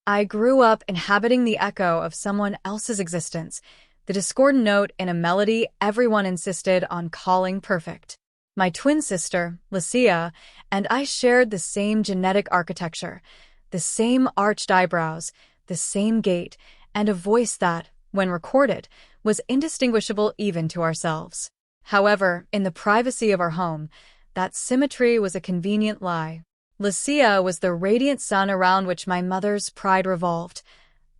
I grew up inhabiting the echo of someone else's existence, the discordant note in a melody everyone insisted on calling perfect. My twin sister, Lucia, and I shared the same genetic architecture, the same arched eyebrows, the same gait, and a voice that, when recorded, was indistinguishable even to ourselves. However, in the privacy of our home, that symmetry was a convenient lie. Lucia was the radiant sun around which my mother's pride revolved.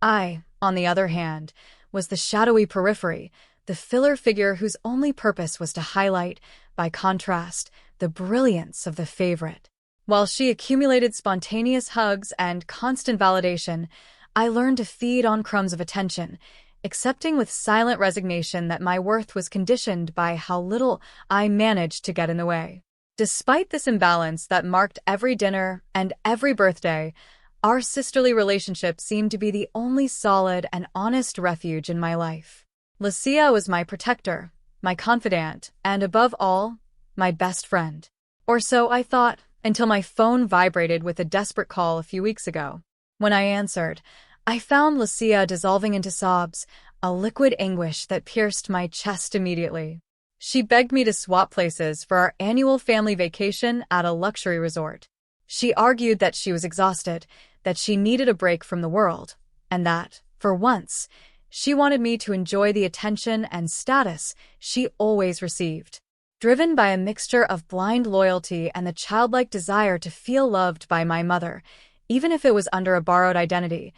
I, on the other hand, was the shadowy periphery, the filler figure whose only purpose was to highlight, by contrast, the brilliance of the favorite. While she accumulated spontaneous hugs and constant validation, I learned to feed on crumbs of attention, accepting with silent resignation that my worth was conditioned by how little I managed to get in the way. Despite this imbalance that marked every dinner and every birthday, our sisterly relationship seemed to be the only solid and honest refuge in my life. Lucia was my protector, my confidant, and above all, my best friend. Or so I thought, until my phone vibrated with a desperate call a few weeks ago. When I answered, I found Lucia dissolving into sobs, a liquid anguish that pierced my chest immediately. She begged me to swap places for our annual family vacation at a luxury resort. She argued that she was exhausted, that she needed a break from the world, and that, for once, she wanted me to enjoy the attention and status she always received. Driven by a mixture of blind loyalty and the childlike desire to feel loved by my mother, even if it was under a borrowed identity,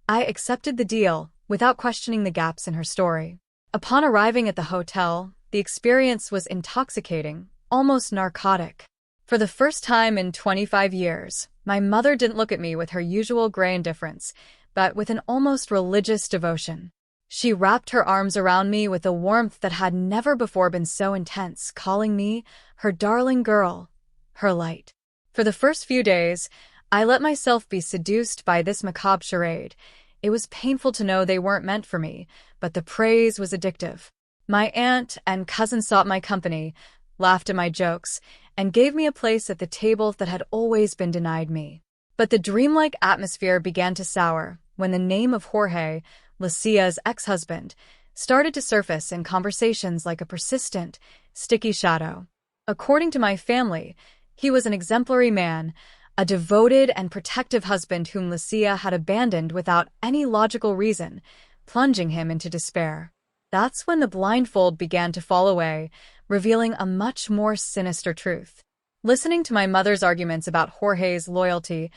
I accepted the deal without questioning the gaps in her story. Upon arriving at the hotel, the experience was intoxicating, almost narcotic. For the first time in 25 years, my mother didn't look at me with her usual gray indifference, but with an almost religious devotion. She wrapped her arms around me with a warmth that had never before been so intense, calling me her darling girl, her light. For the first few days, I let myself be seduced by this macabre charade. It was painful to know they weren't meant for me, but the praise was addictive. My aunt and cousin sought my company, laughed at my jokes, and gave me a place at the table that had always been denied me. But the dreamlike atmosphere began to sour when the name of Jorge, Lucia's ex-husband, started to surface in conversations like a persistent, sticky shadow. According to my family, he was an exemplary man, a devoted and protective husband whom Lucia had abandoned without any logical reason, plunging him into despair. That's when the blindfold began to fall away, revealing a much more sinister truth. Listening to my mother's arguments about Jorge's loyalty,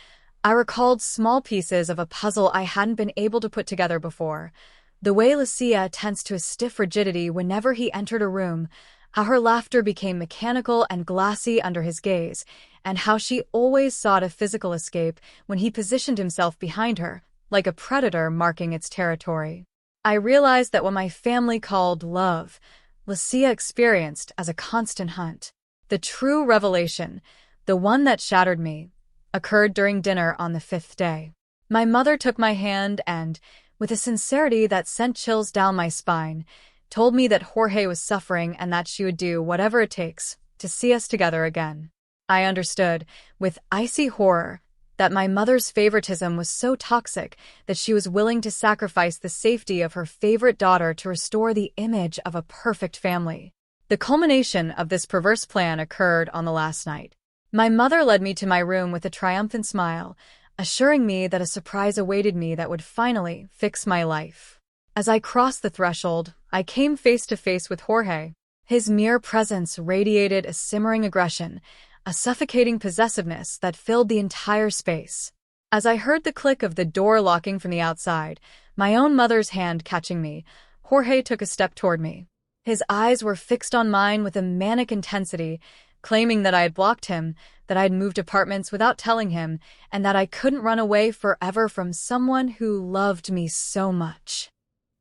I recalled small pieces of a puzzle I hadn't been able to put together before. The way Lucia tensed to a stiff rigidity whenever he entered a room, how her laughter became mechanical and glassy under his gaze, and how she always sought a physical escape when he positioned himself behind her, like a predator marking its territory. I realized that what my family called love, Lucia experienced as a constant hunt. The true revelation, the one that shattered me, occurred during dinner on the 5th day. My mother took my hand and, with a sincerity that sent chills down my spine, told me that Jorge was suffering and that she would do whatever it takes to see us together again. I understood, with icy horror, that my mother's favoritism was so toxic that she was willing to sacrifice the safety of her favorite daughter to restore the image of a perfect family. The culmination of this perverse plan occurred on the last night. My mother led me to my room with a triumphant smile, assuring me that a surprise awaited me that would finally fix my life. As I crossed the threshold, I came face to face with Jorge. His mere presence radiated a simmering aggression, a suffocating possessiveness that filled the entire space. As I heard the click of the door locking from the outside, my own mother's hand catching me, Jorge took a step toward me. His eyes were fixed on mine with a manic intensity, claiming that I had blocked him, that I had moved apartments without telling him, and that I couldn't run away forever from someone who loved me so much.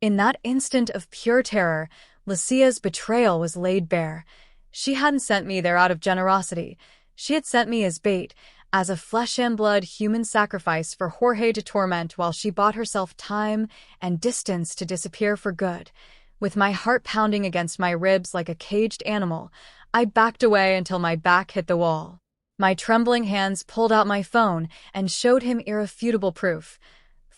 In that instant of pure terror, Lucia's betrayal was laid bare. She hadn't sent me there out of generosity. She had sent me as bait, as a flesh-and-blood human sacrifice for Jorge to torment while she bought herself time and distance to disappear for good. With my heart pounding against my ribs like a caged animal, I backed away until my back hit the wall. My trembling hands pulled out my phone and showed him irrefutable proof.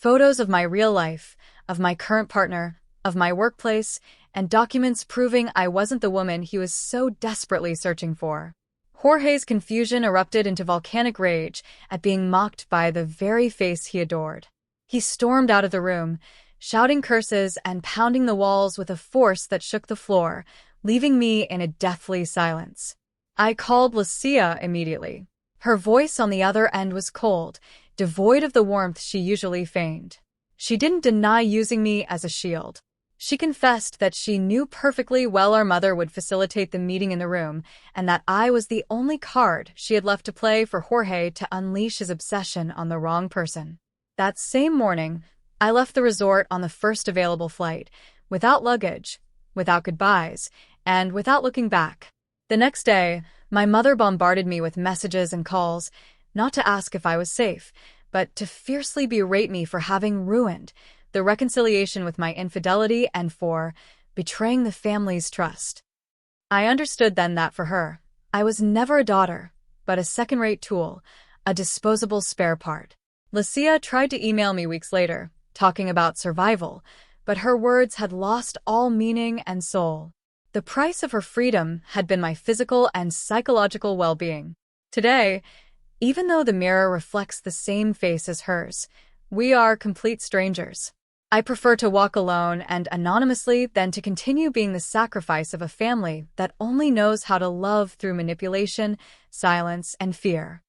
Photos of my real life, of my current partner, of my workplace, and documents proving I wasn't the woman he was so desperately searching for. Jorge's confusion erupted into volcanic rage at being mocked by the very face he adored. He stormed out of the room, shouting curses and pounding the walls with a force that shook the floor, leaving me in a deathly silence. I called Lucia immediately. Her voice on the other end was cold, devoid of the warmth she usually feigned. She didn't deny using me as a shield. She confessed that she knew perfectly well our mother would facilitate the meeting in the room, and that I was the only card she had left to play for Jorge to unleash his obsession on the wrong person. That same morning, I left the resort on the first available flight, without luggage, without goodbyes, and without looking back. The next day, my mother bombarded me with messages and calls, not to ask if I was safe, but to fiercely berate me for having ruined the reconciliation with my infidelity and for betraying the family's trust. I understood then that for her, I was never a daughter, but a second-rate tool, a disposable spare part. Lucia tried to email me weeks later, talking about survival, but her words had lost all meaning and soul. The price of her freedom had been my physical and psychological well-being. Today, even though the mirror reflects the same face as hers, we are complete strangers. I prefer to walk alone and anonymously than to continue being the sacrifice of a family that only knows how to love through manipulation, silence, and fear.